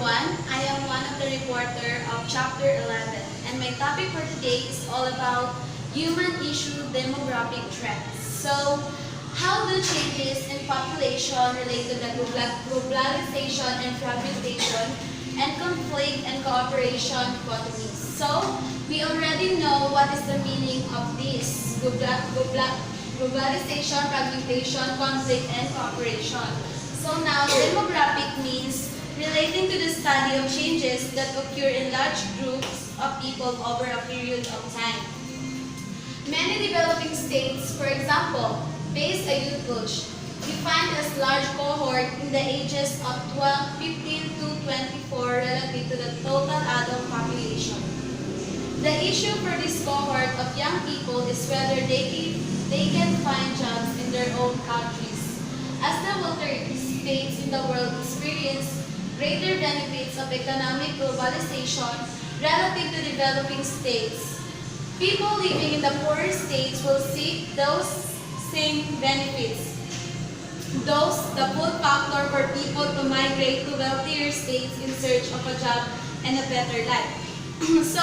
everyone. I am one of the reporter of Chapter 11, and my topic for today is all about human issue demographic trends. So, how do changes in population relate to the globalization and fragmentation and conflict and cooperation dichotomies? So, we already know what is the meaning of this globalization, fragmentation, conflict, and cooperation. So now, demographic means relating to the study of changes that occur in large groups of people over a period of time. Many developing states, for example, face a youth bulge, defined as large cohort in the ages of 15 to 24 relative to the total adult population. The issue for this cohort of young people is whether they can find jobs in their own countries. As the wealthier states in the world experience greater benefits of economic globalization relative to developing states, people living in the poorer states will seek those same benefits. Thus, the pull factor for people to migrate to wealthier states in search of a job and a better life. So,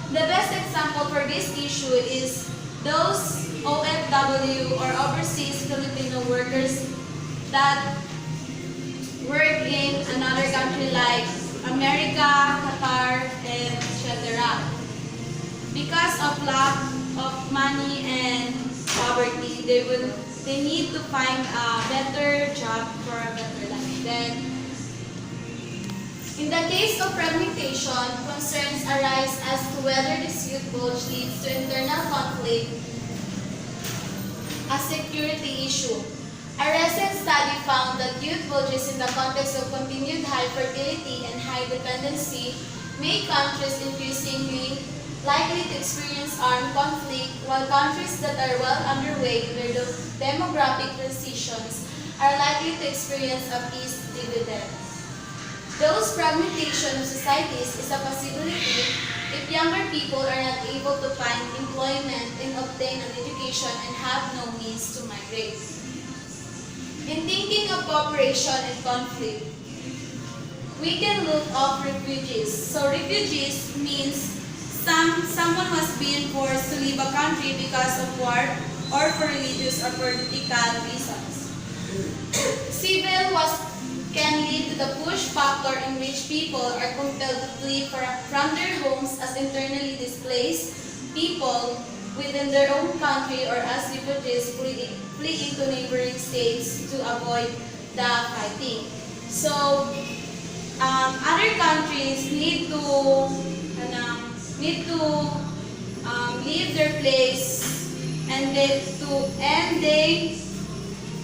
the best example for this issue is those OFW or overseas Filipino workers that work in another country like America, Qatar, and etc. Because of lack of money and poverty, they need to find a better job for a better life. Then, in the case of fragmentation, concerns arise as to whether this youth bulge leads to internal conflict, a security issue. A recent study found that youth bulges in the context of continued high fertility and high dependency make countries increasingly likely to experience armed conflict, while countries that are well underway in their demographic transitions are likely to experience a peace dividend. Those fragmentation of societies is a possibility if younger people are not able to find employment and obtain an education and have no means to migrate. In thinking of cooperation and conflict, we can look at refugees. So refugees means someone was being forced to leave a country because of war or for religious or political reasons. Civil was can lead to the push factor in which people are compelled to flee from their homes as internally displaced people within their own country or as refugees flee into neighboring states to avoid the fighting. So, other countries need to leave their place and they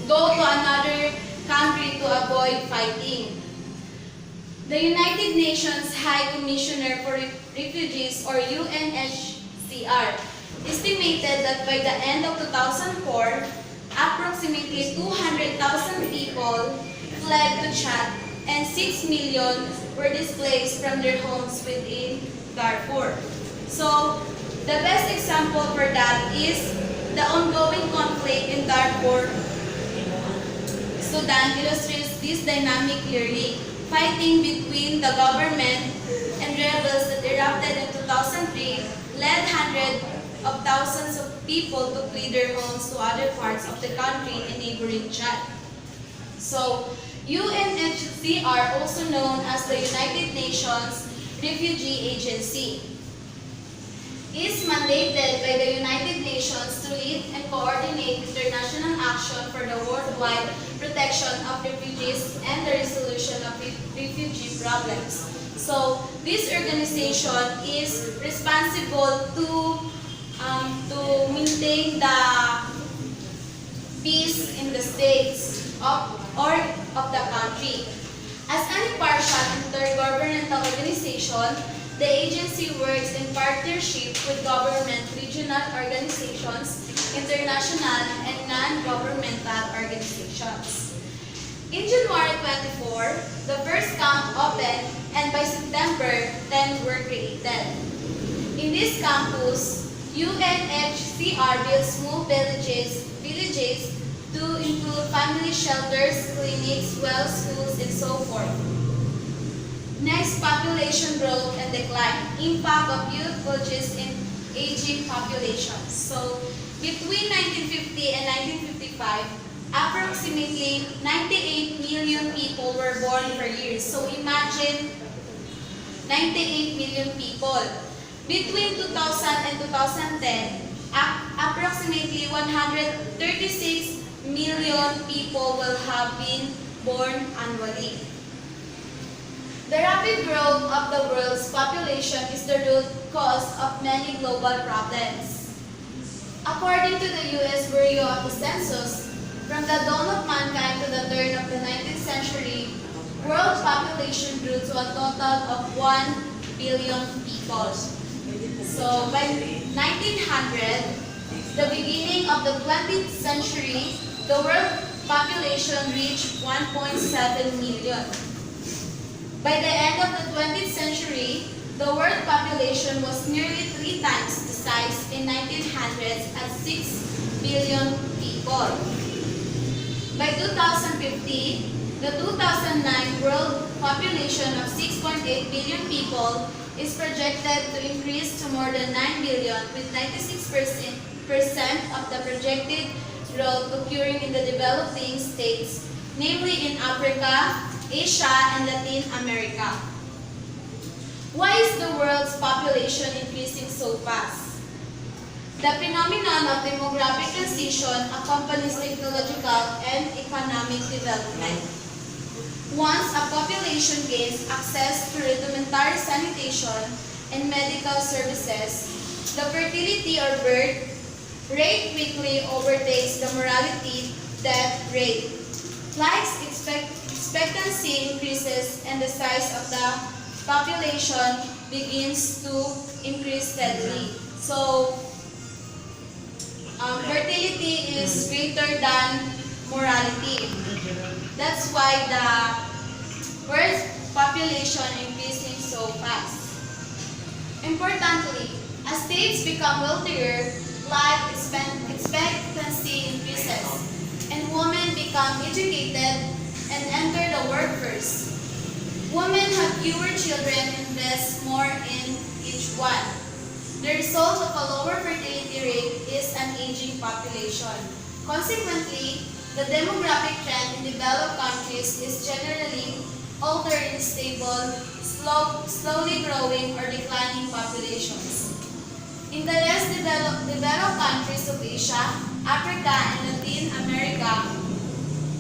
go to another country to avoid fighting. The United Nations High Commissioner for Refugees or UNHCR estimated that by the end of 2004, approximately 200,000 people fled to Chad and 6 million were displaced from their homes within Darfur. So, the best example for that is the ongoing conflict in Darfur. Sudan illustrates this dynamic clearly. Fighting between the government and rebels that erupted in 2003 led hundreds of thousands of people to flee their homes to other parts of the country in neighboring Chad. So, UNHCR, also known as the United Nations Refugee Agency, is mandated by the United Nations to lead and coordinate international action for the worldwide protection of refugees and the resolution of refugee problems. So, this organization is responsible to maintain the peace in the states of the country. As an impartial intergovernmental organization, the agency works in partnership with government, regional organizations, international, and non-governmental organizations. In January 24, the first camp opened, and by September, 10 were created. In this campus, UNHCR built small villages to include family shelters, clinics, wells, schools, and so forth. Next, population growth and decline. Impact of youth bulges in aging populations. So, between 1950 and 1955, approximately 98 million people were born per year. So, imagine 98 million people. Between 2000 and 2010, approximately 136 million people will have been born annually. The rapid growth of the world's population is the root cause of many global problems. According to the U.S. Bureau of the Census, from the dawn of mankind to the turn of the 19th century, world population grew to a total of 1 billion people. So by 1900, the beginning of the 20th century, the world population reached 1.7 million. By the end of the 20th century, the world population was nearly 3 times the size in 1900s at 6 billion people. By 2050, the 2009 world population of 6.8 billion people is projected to increase to more than 9 billion, with 96% of the projected growth occurring in the developing states, namely in Africa, Asia, and Latin America. Why is the world's population increasing so fast? The phenomenon of demographic transition accompanies technological and economic development. Once a population gains access to rudimentary sanitation and medical services, the fertility or birth rate quickly overtakes the mortality death rate. Life expectancy increases and the size of the population begins to increase steadily. So, fertility is greater than mortality. That's why the world population increasing so fast. Importantly, as states become wealthier, life expectancy increases, and women become educated and enter the workforce. Women have fewer children and invest more in each one. The result of a lower fertility rate is an aging population. Consequently, the demographic trend in developed countries is generally altered in stable, slowly growing or declining populations. In the less developed countries of Asia, Africa, and Latin America,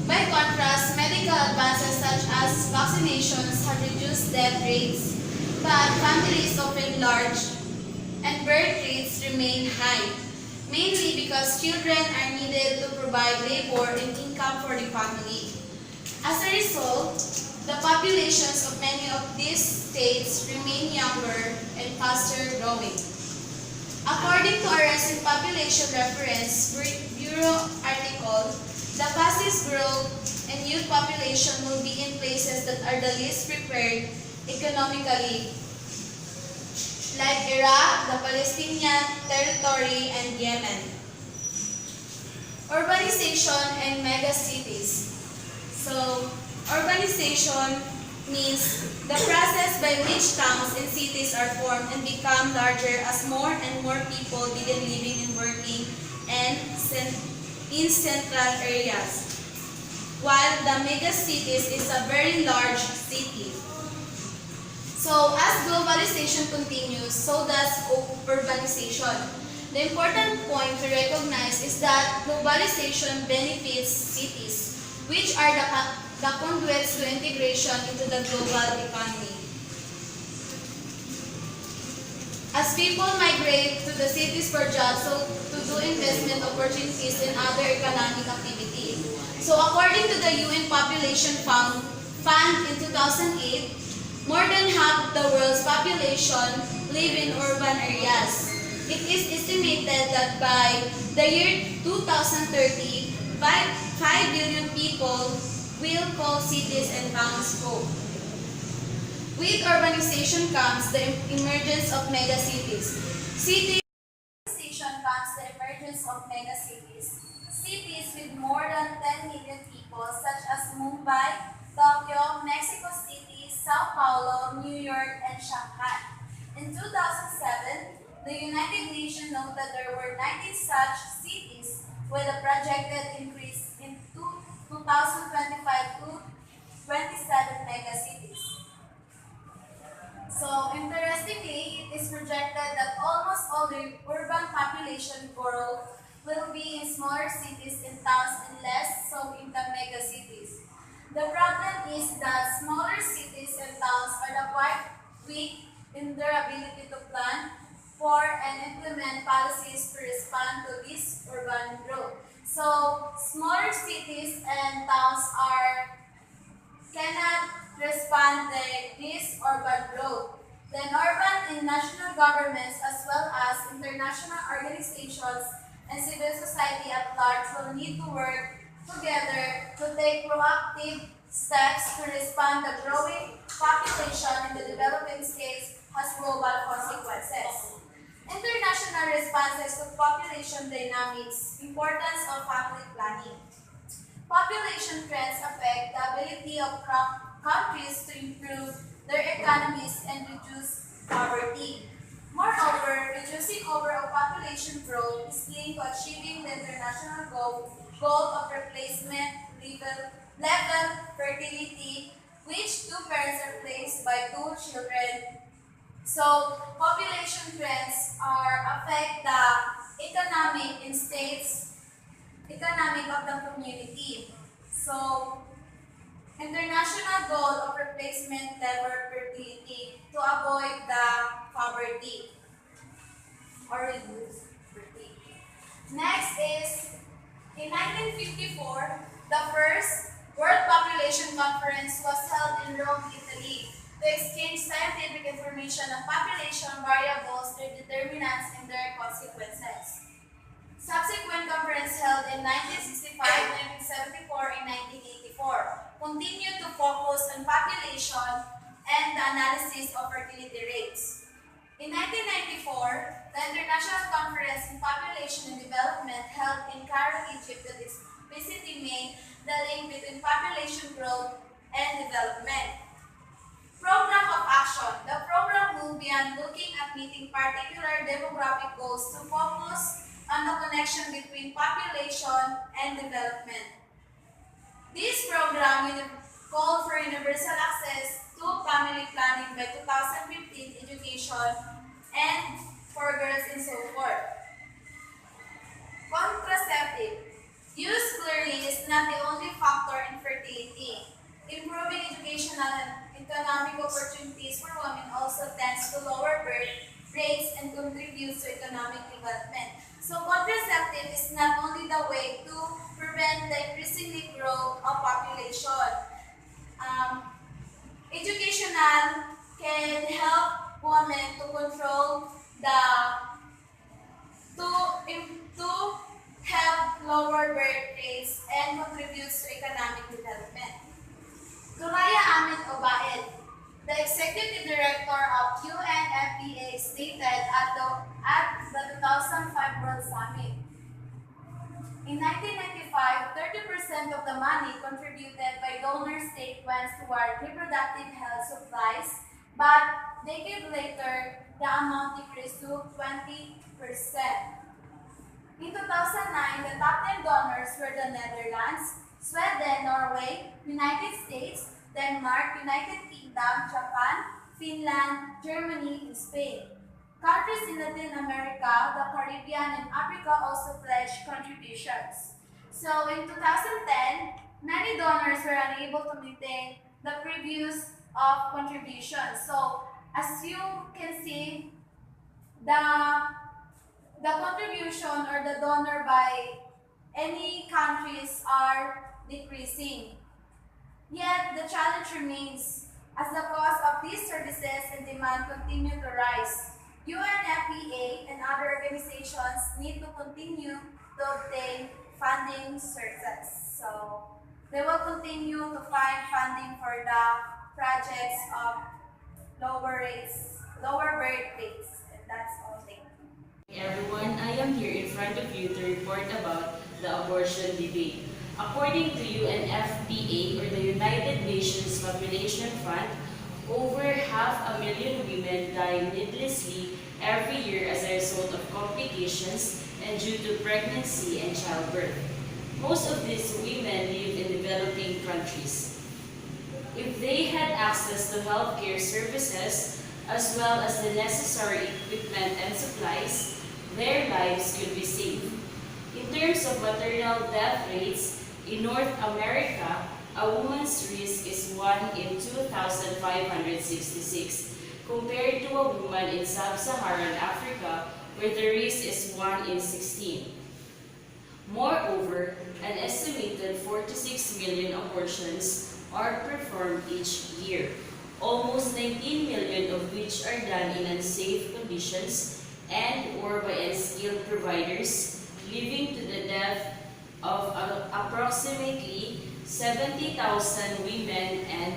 by contrast, medical advances such as vaccinations have reduced death rates, but families often large and birth rates remain high, mainly because children are needed to provide labor and income for the family. As a result, the populations of many of these states remain younger and faster growing. According to a recent population reference Bureau article, the fastest growth in youth population will be in places that are the least prepared economically, like Iraq, the Palestinian territory, and Yemen. Urbanization and megacities. So, urbanization means the process by which towns and cities are formed and become larger as more and more people begin living and working in central areas, while the megacities is a very large city. So, as globalization continues, so does urbanization. The important point to recognize is that globalization benefits cities, which are the conduits to integration into the global economy. As people migrate to the cities for jobs, so to do investment opportunities and other economic activity. So according to the UN Population Fund in 2008, more than half of the world's population live in urban areas. It is estimated that by the year 2030, 5 billion people will call cities and towns home. With urbanization comes the emergence of megacities. Urbanization comes the emergence of megacities. Cities with more than 10 million people such as Mumbai, Tokyo, Mexico City, Sao Paulo, Paulo, New York, and Shanghai. In 2007, the United Nations noted there were 19 such cities with a projected increase in 2025 to 27 megacities. So, interestingly, it is projected that almost all the urban population growth will be in smaller cities and towns and less so in the megacities. The problem is that smaller cities and towns are quite weak in their ability to plan for and implement policies to respond to this urban growth. So, smaller cities and towns cannot respond to this urban growth. Then urban and national governments as well as international organizations and civil society at large will need to work together to take proactive steps to respond to growing population in the developing states has global consequences. International responses to population dynamics, importance of public planning. Population trends affect the ability of countries to improve their economies and reduce poverty. Moreover, reducing overall population growth is linked to achieving the international goal of replacement level fertility, which two parents are replaced by two children. So, population trends affect the economic in states economic of the community. So, international goal of replacement level fertility to avoid the poverty or reduce poverty. Next is, in 1954, the first World Population Conference was held in Rome, Italy, to exchange scientific information on population variables, their determinants, and their consequences. Subsequent conference held in 1965, 1974, and 1984 continued to focus on population and the analysis of fertility rates. In 1994, the International Conference on Population and Development held in Cairo, Egypt that explicitly made the link between population growth and development. Program of action. The program moved beyond looking at meeting particular demographic goals to focus on the connection between population and development. This program called for universal access to family planning by 2015 education and for girls and so forth. Contraceptive. Use clearly is not the only factor in fertility. Improving educational and economic opportunities for women also tends to lower birth rates and contributes to economic development. So contraceptive is not only the way to prevent the increasing growth of population. Educational can help women to control to help lower birth rates and contributes to economic development. Turaya Ahmed Obaid, the Executive Director of UNFPA, stated at the 2005 World Summit. In 1995, 30% of the money contributed by donor states went toward reproductive health supplies, but decades later, the amount decreased to 20%. In 2009, the top 10 donors were the Netherlands, Sweden, Norway, United States, Denmark, United Kingdom, Japan, Finland, Germany, and Spain. Countries in Latin America, the Caribbean, and Africa also pledged contributions. So in 2010, many donors were unable to maintain the previous contributions. So as you can see, the contribution or the donor by any countries are decreasing. Yet the challenge remains as the cost of these services and demand continue to rise. UNFPA and other organizations need to continue to obtain funding sources. So they will continue to find funding for the projects of lower birth rates. And that's all. Thank you. Everyone, I am here in front of you to report about the abortion debate. According to UNFPA, or the United Nations Population Fund, Over 500,000 women die needlessly every year as a result of complications and due to pregnancy and childbirth. Most of these women live in developing countries. If they had access to healthcare services as well as the necessary equipment and supplies, their lives could be saved. In terms of maternal death rates, in North America, a woman's risk is 1 in 2,566, compared to a woman in sub-Saharan Africa, where the risk is 1 in 16. Moreover, an estimated 46 million abortions are performed each year, almost 19 million of which are done in unsafe conditions and or by unskilled providers, leading to the death of approximately 70,000 women and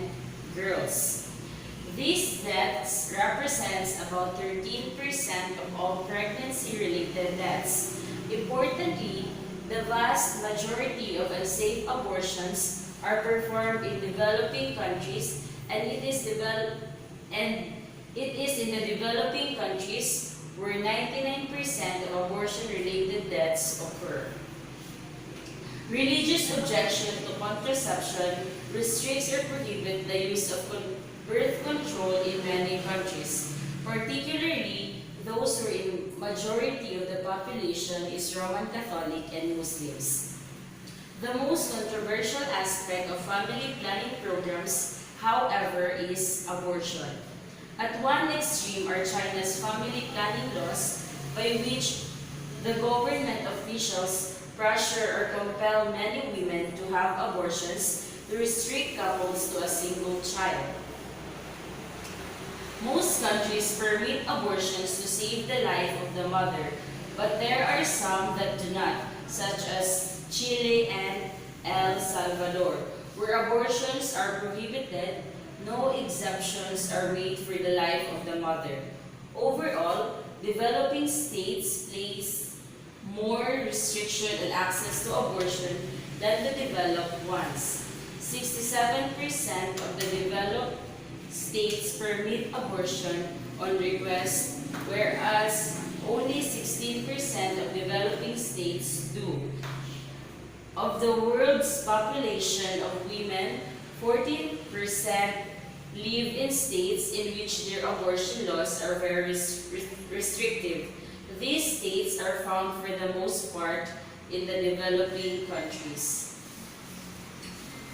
girls. These deaths represents about 13% of all pregnancy-related deaths. Importantly, the vast majority of unsafe abortions are performed in developing countries, and it is in the developing countries where 99% of abortion-related deaths occur. Religious objection to contraception restricts or prohibits the use of birth control in many countries, particularly those where the majority of the population is Roman Catholic and Muslims. The most controversial aspect of family planning programs, however, is abortion. At one extreme are China's family planning laws, by which the government officials pressure or compel many women to have abortions to restrict couples to a single child. Most countries permit abortions to save the life of the mother, but there are some that do not, such as Chile and El Salvador, where abortions are prohibited. No exemptions are made for the life of the mother. Overall, developing states place more restriction on access to abortion than the developed ones. 67% of the developed states permit abortion on request, whereas only 16% of developing states do. Of the world's population of women, 14% live in states in which their abortion laws are very restrictive. These states are found for the most part in the developing countries.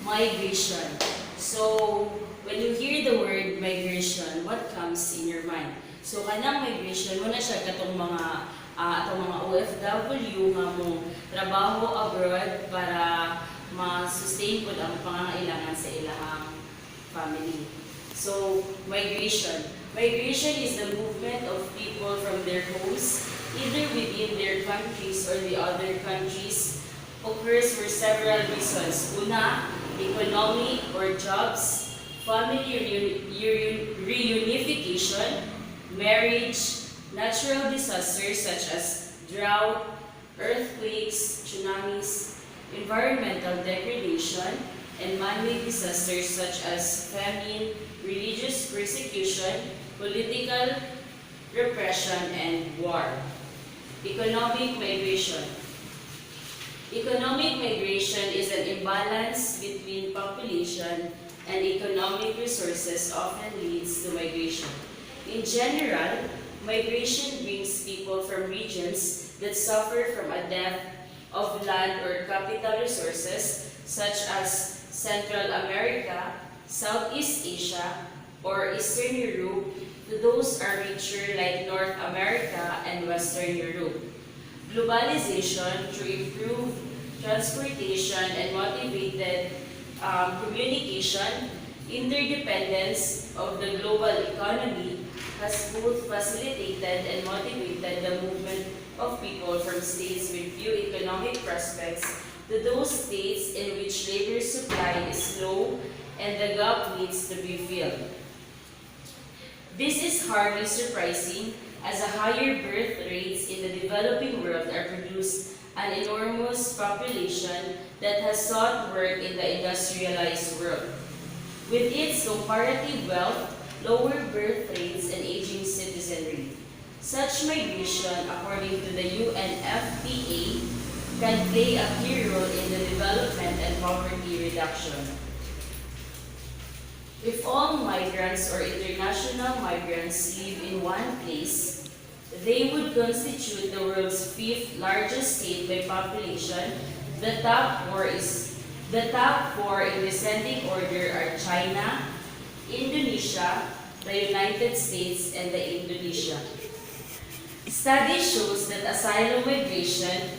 Migration. So, when you hear the word migration, what comes in your mind? So, kanang migration, muna siya katong mga atong mga OFW nga mo trabaho abroad para ma-sustain po ang pangangailangan sa ilang family. So, migration. Migration is the movement of people from their homes, either within their countries or the other countries, occurs for several reasons. Una, economic or jobs, family reunification, marriage, natural disasters such as drought, earthquakes, tsunamis, environmental degradation, and man-made disasters such as famine, religious persecution, political repression, and war. Economic migration. Economic migration is an imbalance between population and economic resources often leads to migration. In general, migration brings people from regions that suffer from a dearth of land or capital resources, such as Central America, Southeast Asia, or Eastern Europe, to those are richer like North America and Western Europe. Globalization through improved transportation and motivated communication, interdependence of the global economy has both facilitated and motivated the movement of people from states with few economic prospects to those states in which labor supply is low and the gap needs to be filled. This is hardly surprising, as a higher birth rates in the developing world are produced an enormous population that has sought work in the industrialized world. With its comparative wealth, lower birth rates, and aging citizenry. Such migration, according to the UNFPA, can play a key role in the development and poverty reduction. If all migrants or international migrants live in one place, they would constitute the world's fifth largest state by population. The top four in descending order are China, Indonesia, the United States, and the Indonesia. Study shows that asylum migration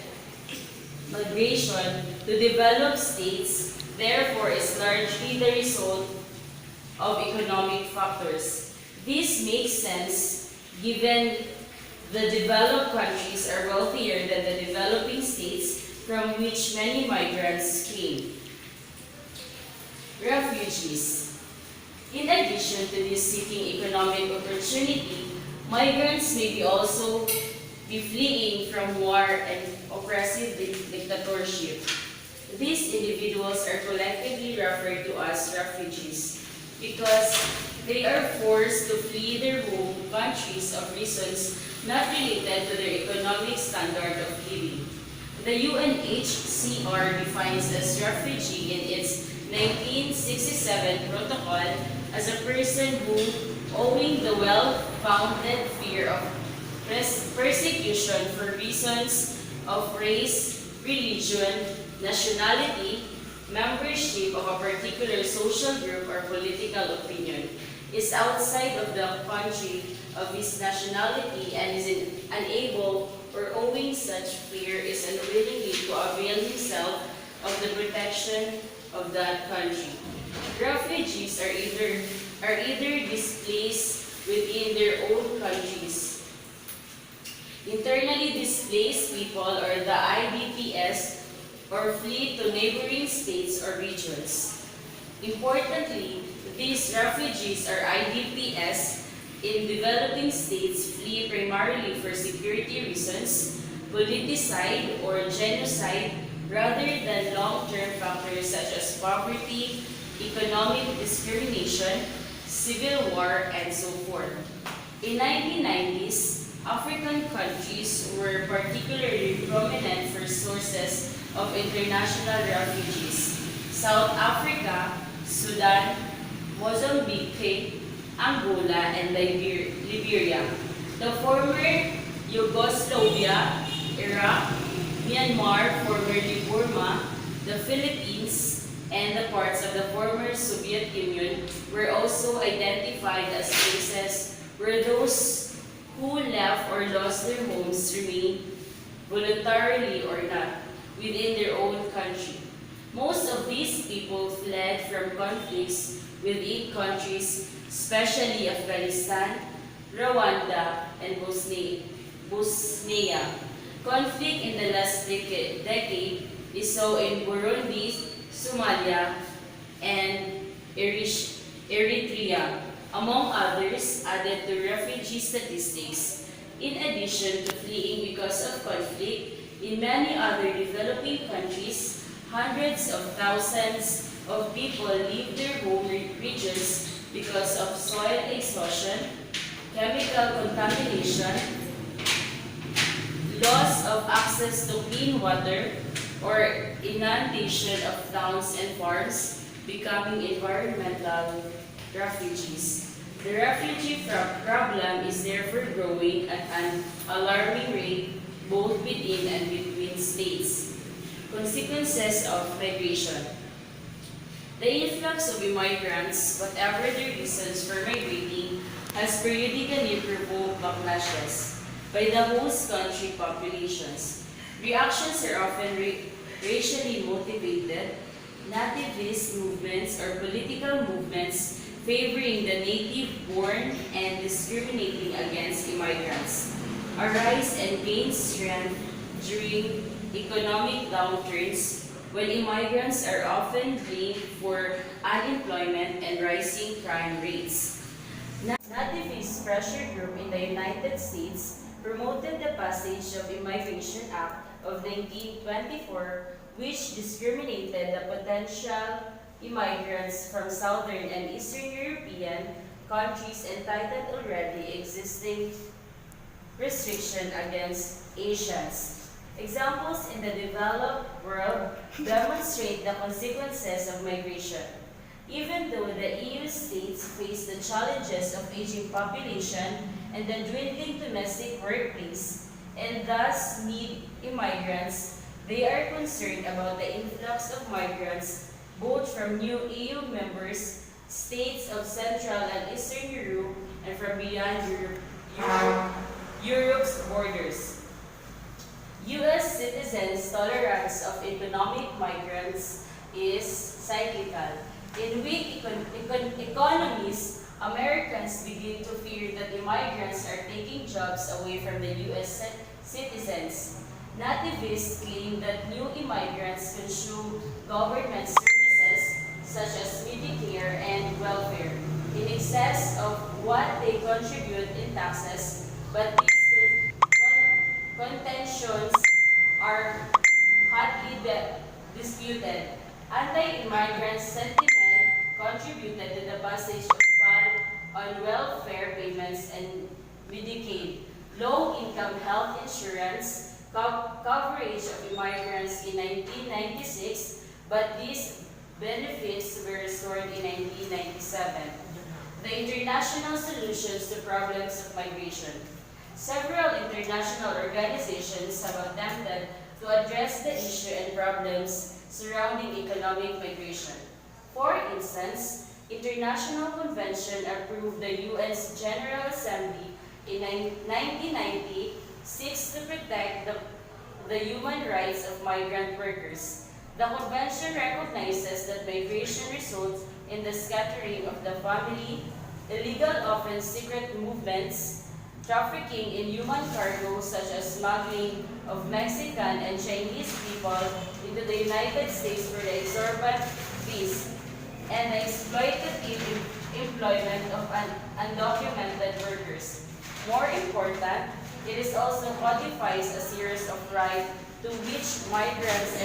to developed states therefore is largely the result of economic factors. This makes sense given the developed countries are wealthier than the developing states from which many migrants came. Refugees. In addition to this seeking economic opportunity, migrants may be also be fleeing from war and oppressive dictatorship. These individuals are collectively referred to as refugees because they are forced to flee their home countries of reasons not related to their economic standard of living. The UNHCR defines as refugee in its 1967 protocol as a person who, owing the well-founded fear of persecution for reasons of race, religion, nationality, membership of a particular social group or political opinion, is outside of the country of his nationality and is unable or owing such fear is unwillingly to avail himself of the protection of that country. Refugees are either displaced within their own countries. Internally displaced people or the IDPs or flee to neighboring states or regions. Importantly, these refugees or IDPs in developing states flee primarily for security reasons, politicide or genocide, rather than long-term factors such as poverty, economic discrimination, civil war, and so forth. In 1990s, African countries were particularly prominent for sources of international refugees. South Africa, Sudan, Mozambique, Angola, and Liberia. The former Yugoslavia, Iraq, Myanmar, formerly Burma, the Philippines, and the parts of the former Soviet Union were also identified as places where those who left or lost their homes remained, voluntarily or not, within their own country. Most of these people fled from conflicts within countries, especially Afghanistan, Rwanda, and Bosnia. Conflict in the last decade is so in Burundi, Somalia, and Eritrea, among others, added to refugee statistics. In addition to fleeing because of conflict, in many other developing countries, hundreds of thousands of people leave their home regions because of soil exhaustion, chemical contamination, loss of access to clean water, or inundation of towns and farms, becoming environmental refugees. The refugee problem is therefore growing at an alarming rate both within and between states. Consequences of migration. The influx of immigrants, whatever their reasons for migrating, has periodically provoked backlashes by the host country populations. Reactions are often racially motivated, nativist movements or political movements favoring the native-born and discriminating against immigrants arise and gain strength during economic downturns when immigrants are often blamed for unemployment and rising crime rates. Nativist pressure group in the United States promoted the passage of Immigration Act of 1924, which discriminated the potential immigrants from Southern and Eastern European countries entitled already existing restriction against Asians. Examples in the developed world demonstrate the consequences of migration. Even though the EU states face the challenges of aging population and the dwindling domestic workplace, and thus need immigrants, they are concerned about the influx of migrants both from new EU members, states of Central and Eastern Europe, and from beyond Europe's borders. U.S. citizens' tolerance of economic migrants is cyclical. In weak economies, Americans begin to fear that immigrants are taking jobs away from the U.S. citizens. Nativists claim that new immigrants consume government services such as Medicare and welfare in excess of what they contribute in taxes, but these contentions are hotly disputed. Anti-immigrant sentiment contributed to the passage of ban on welfare payments and Medicaid, low-income health insurance, coverage of immigrants in 1996, but these benefits were restored in 1997. The international solutions to problems of migration. Several international organizations have attempted to address the issue and problems surrounding economic migration. For instance, International Convention approved the UN's General Assembly in 1990 seeks to protect the human rights of migrant workers. The convention recognizes that migration results in the scattering of the family, illegal, often secret movements, trafficking in human cargo such as smuggling of Mexican and Chinese people into the United States for the exorbitant fees, and the exploitative employment of undocumented workers. More important, it also codifies a series of rights to which migrants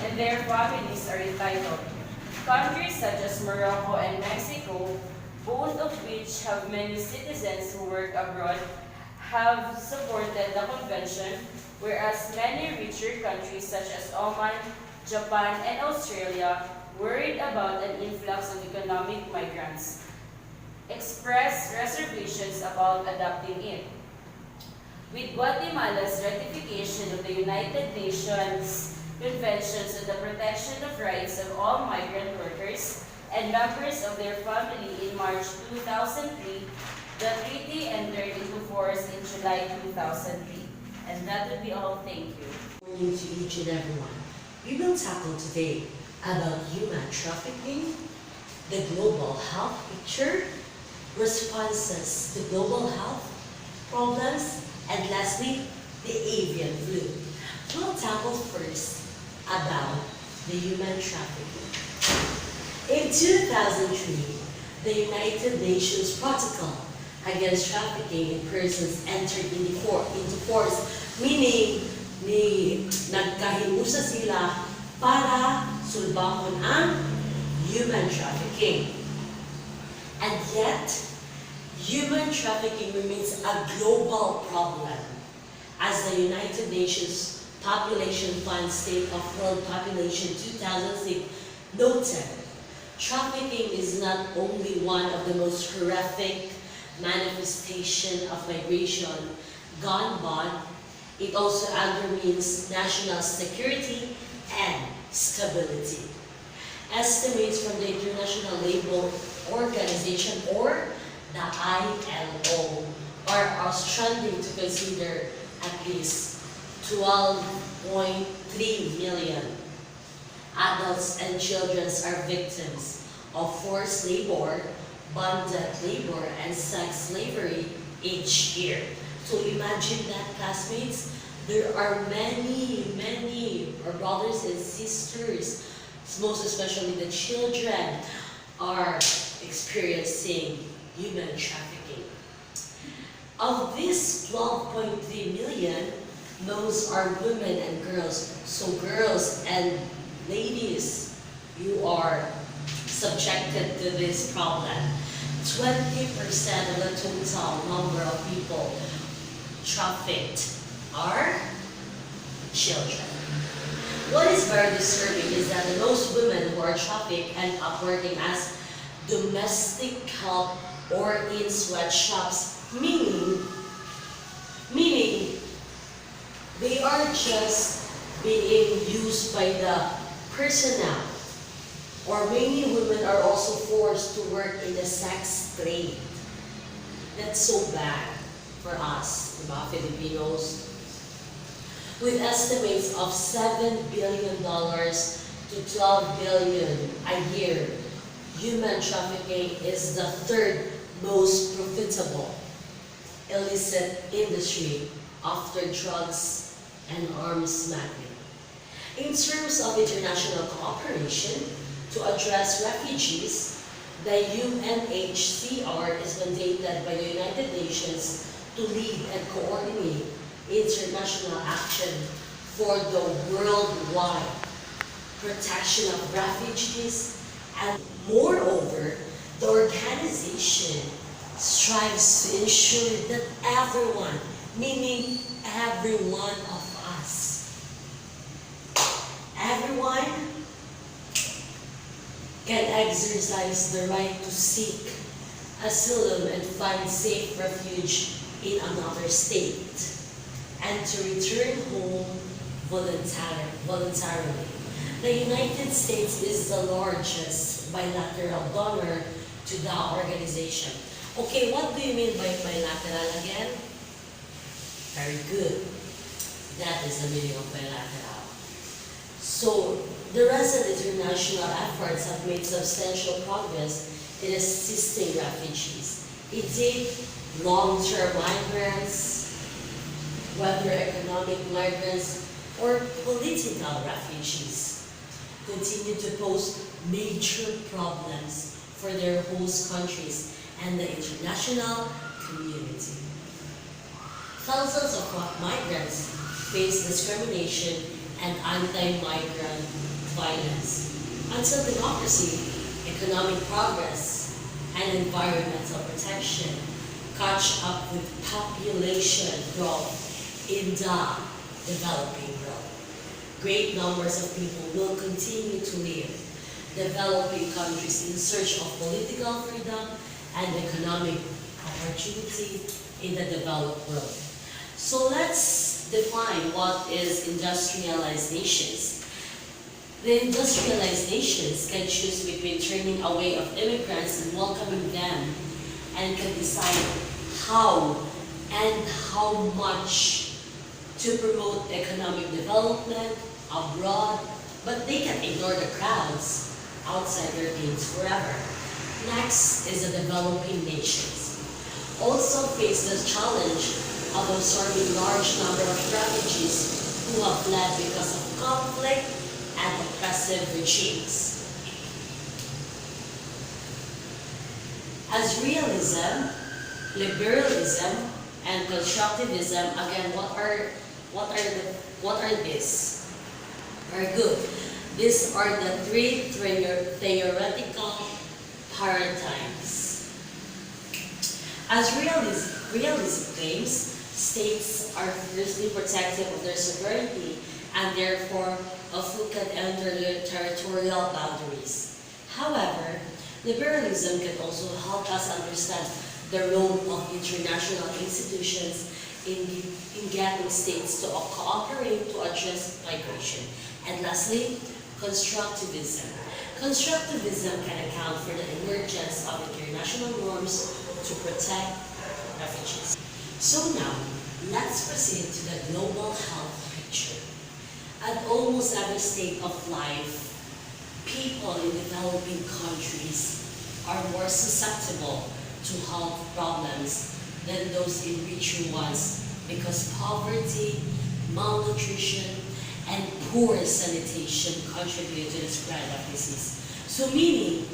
and their families are entitled. Countries such as Morocco and Mexico, both of which have many citizens who work abroad, have supported the convention, whereas many richer countries such as Oman, Japan, and Australia, worried about an influx of economic migrants, expressed reservations about adopting it. With Guatemala's ratification of the United Nations Conventions on the Protection of Rights of All Migrant Workers and members of their family in March 2003, the treaty entered into force in July 2003. And that would be all. Thank you. Good morning to each and everyone. We will tackle today about human trafficking, the global health picture, responses to global health problems, and lastly, the avian flu. We'll tackle first about the human trafficking. In 2003, the United Nations Protocol Against Trafficking in Persons entered into force, meaning nagkahimusa sila para sulbahon ang human trafficking. And yet, human trafficking remains a global problem. As the United Nations Population Fund State of World Population 2006 noted, trafficking is not only one of the most horrific manifestation of migration gone bad, it also undermines national security and stability. Estimates from the International Labour Organization, or the ILO, are outstanding to consider at least 12.3 million adults and children are victims of forced labor, bonded labor, and sex slavery each year. So imagine that, classmates, there are many our brothers and sisters, most especially the children, are experiencing human trafficking. Of these 12.3 million, those are women and girls. So girls and ladies, you are subjected to this problem. 20% of the total number of people trafficked are children. What is very disturbing is that most women who are trafficked end up working as domestic help or in sweatshops, meaning they are just being used by the personnel. Or many women are also forced to work in the sex trade. That's so bad for us, diba, Filipinos. With estimates of $7 billion to $12 billion a year, human trafficking is the third most profitable illicit industry after drugs and arms smuggling. In terms of international cooperation to address refugees, the UNHCR is mandated by the United Nations to lead and coordinate international action for the worldwide protection of refugees, and moreover, the organization strives to ensure that everyone, meaning every one of us, everyone can exercise the right to seek asylum and find safe refuge in another state, and to return home voluntarily. The United States is the largest bilateral donor to the organization. Okay, what do you mean by bilateral again? Very good. That is the meaning of bilateral. So, the recent international efforts have made substantial progress in assisting refugees. Indeed, long-term migrants, whether economic migrants or political refugees, continue to pose major problems for their host countries and the international community. Thousands of migrants face discrimination and anti-migrant violence until democracy, economic progress, and environmental protection catch up with population growth in the developing world. Great numbers of people will continue to leave developing countries in search of political freedom and economic opportunity in the developed world. So let's define what is industrialized nations. The industrialized nations can choose between turning away of immigrants and welcoming them, and can decide how and how much to promote economic development abroad, but they can ignore the crowds outside their gates forever. Next is the developing nations. Also face the challenge of absorbing large number of refugees who have fled because of conflict and oppressive regimes. As realism, liberalism, and constructivism, again, what are these? Very good. These are the three theoretical paradigms. As realism claims, states are fiercely protective of their sovereignty and therefore of who can enter their territorial boundaries. However, liberalism can also help us understand the role of international institutions in getting states to cooperate to address migration. And lastly, constructivism. Constructivism can account for the emergence of international norms to protect refugees. So now, let's proceed to the global health picture. At almost every state of life, people in developing countries are more susceptible to health problems than those in richer ones because poverty, malnutrition, and poor sanitation contribute to the spread of disease. So meaning,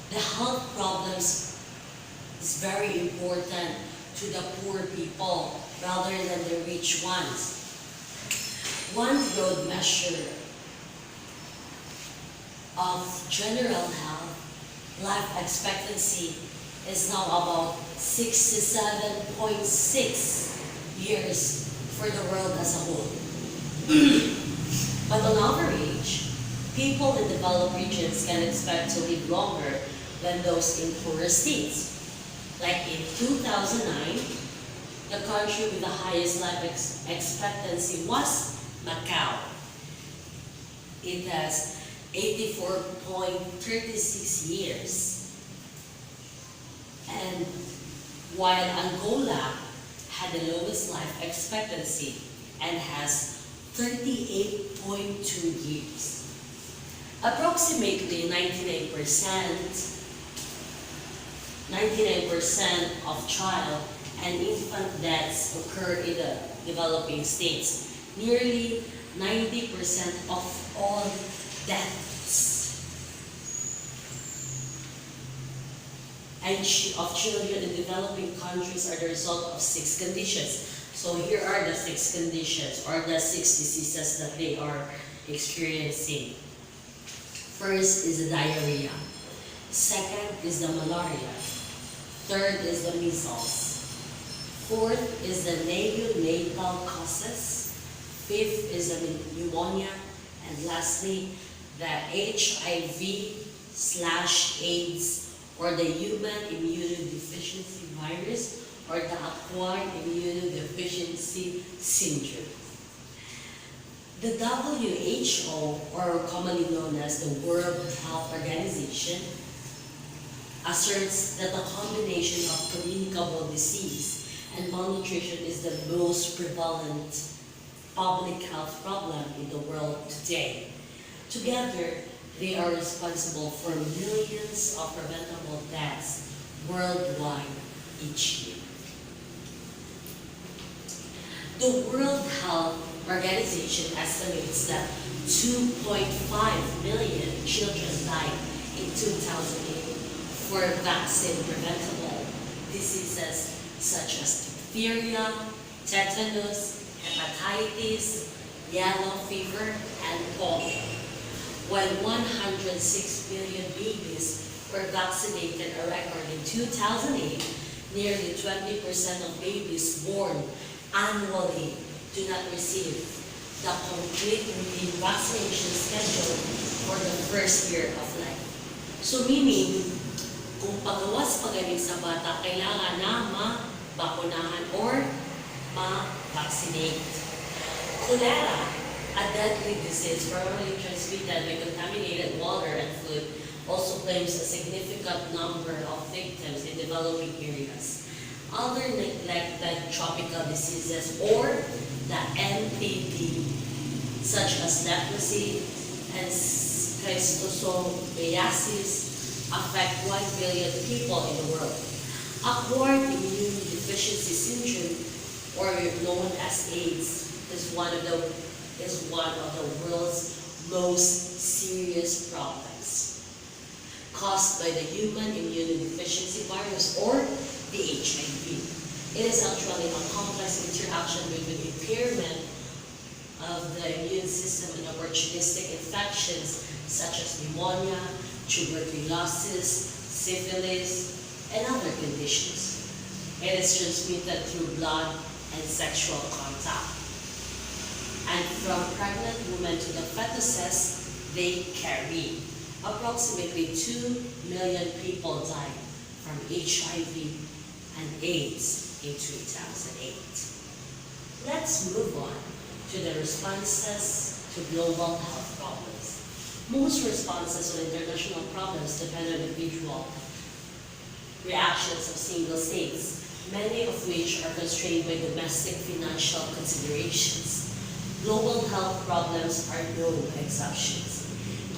the health problems is very important to the poor people rather than the rich ones. One broad measure of general health, life expectancy, is now about 67.6 years for the world as a whole. But on average, people in developed regions can expect to live longer than those in poorer states. Like in 2009, the country with the highest life expectancy was Macau. It has 84.36 years. And while Angola had the lowest life expectancy and has 38.2 years. Approximately 99% of child and infant deaths occur in the developing states. Nearly 90% of all deaths of children in developing countries are the result of 6 conditions. So here are the 6 conditions or the 6 diseases that they are experiencing. First is the diarrhea. Second is the malaria. Third is the measles. Fourth is the neonatal causes. Fifth is the pneumonia. And lastly, the HIV/AIDS or the human immunodeficiency virus or the acquired immunodeficiency syndrome. The WHO, or commonly known as the World Health Organization, asserts that the combination of communicable disease and malnutrition is the most prevalent public health problem in the world today. Together, they are responsible for millions of preventable deaths worldwide each year. The World Health Organization estimates that 2.5 million children died in 2008 for vaccine-preventable diseases such as diphtheria, tetanus, hepatitis, yellow fever, and polio. While 106 million babies were vaccinated a record in 2008, nearly 20% of babies born annually do not receive the complete routine vaccination schedule for the first year of life. So meaning, kung pagawas-pagaling sa bata, kailangan na ma-bakunahan or ma-vaccinate. Cholera, a deadly disease primarily transmitted by contaminated water and food, also claims a significant number of victims in developing areas. Other neglected tropical diseases or the NTD, such as leprosy and schistosomiasis, affect 1 billion people in the world. Acquired immune deficiency syndrome, or known as AIDS, is one of the world's most serious problems, caused by the human immunodeficiency virus or the HIV. It is actually a complex interaction between impairment of the immune system and opportunistic infections such as pneumonia, tuberculosis, syphilis, and other conditions. It is transmitted through blood and sexual contact. And from pregnant women to the fetuses they carry. Approximately 2 million people died from HIV and AIDS in 2008. Let's move on to the responses to global health problems. Most responses on international problems depend on individual reactions of single states, many of which are constrained by domestic financial considerations. Global health problems are no exceptions.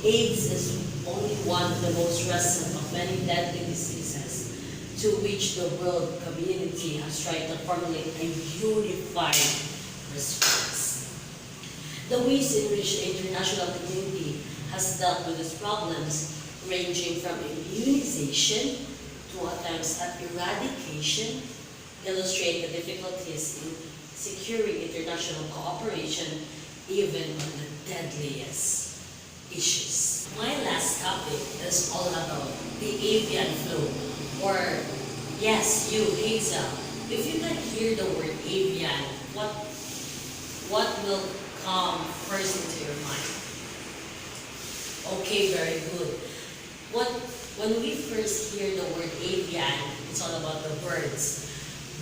AIDS is only one of the most recent of many deadly diseases to which the world community has tried to formulate a unified response. The ways in which the international community has dealt with these problems, ranging from immunization to attempts at eradication, illustrate the difficulties in securing international cooperation even on the deadliest issues. My last topic is all about the avian flu, Or, yes, you, Hazel, if you can hear the word avian, what will come first into your mind? Okay, very good. When we first hear the word avian, it's all about the birds.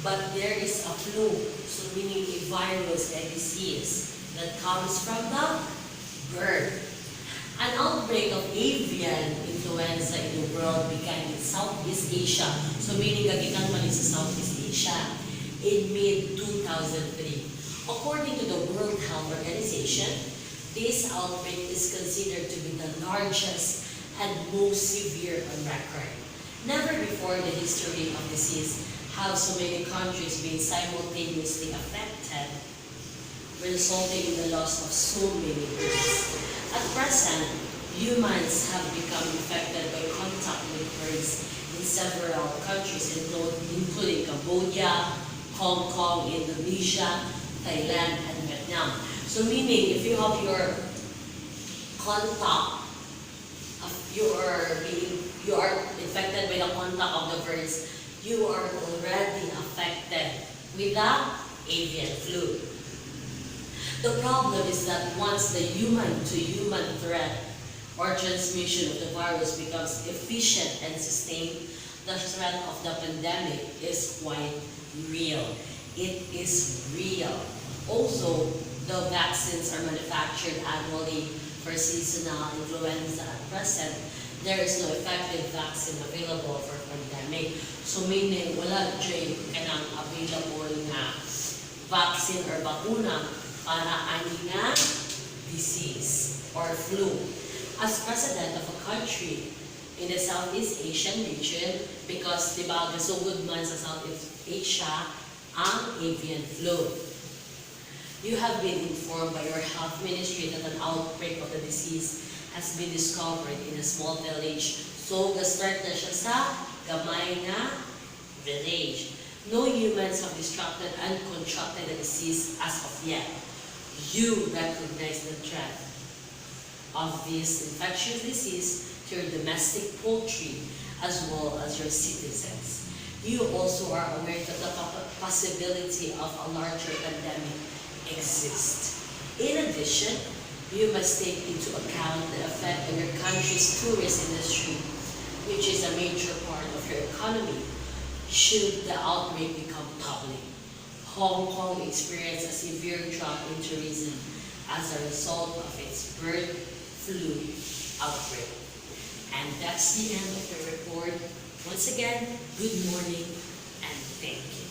But there is a flu, so meaning a virus, a disease that comes from the bird. An outbreak of avian influenza in the world began in Southeast Asia, so meaning gagikan man sa Southeast Asia, in mid-2003. According to the World Health Organization, this outbreak is considered to be the largest and most severe on record. Never before in the history of disease have so many countries been simultaneously affected, resulting in the loss of so many birds. At present, humans have become infected by contact with birds in several countries, including Cambodia, Hong Kong, Indonesia, Thailand, and Vietnam. So meaning, if you have your contact, you are infected by the contact of the birds, you are already affected with the avian flu. The problem is that once the human-to-human threat or transmission of the virus becomes efficient and sustained, the threat of the pandemic is quite real. It is real. Also, the vaccines are manufactured annually for seasonal influenza. At present, there is no effective vaccine available for pandemic. So meaning, wala dyan kanang available na vaccine or bakuna para ani nga disease or flu. As president of a country in the Southeast Asian region, because diba gasugod man sa Southeast Asia ang avian flu. You have been informed by your health ministry that an outbreak of the disease has been discovered in a small village. So, ga-start na siya sa gamay nga village. No humans have distracted and contracted the disease as of yet. You recognize the threat of this infectious disease to your domestic poultry as well as your citizens. You also are aware that the possibility of a larger pandemic exists. In addition, you must take into account the effect on your country's tourist industry, which is a major part of your economy, should the outbreak become public. Hong Kong experienced a severe drop in tourism as a result of its bird flu outbreak. And that's the end of the report. Once again, good morning and thank you.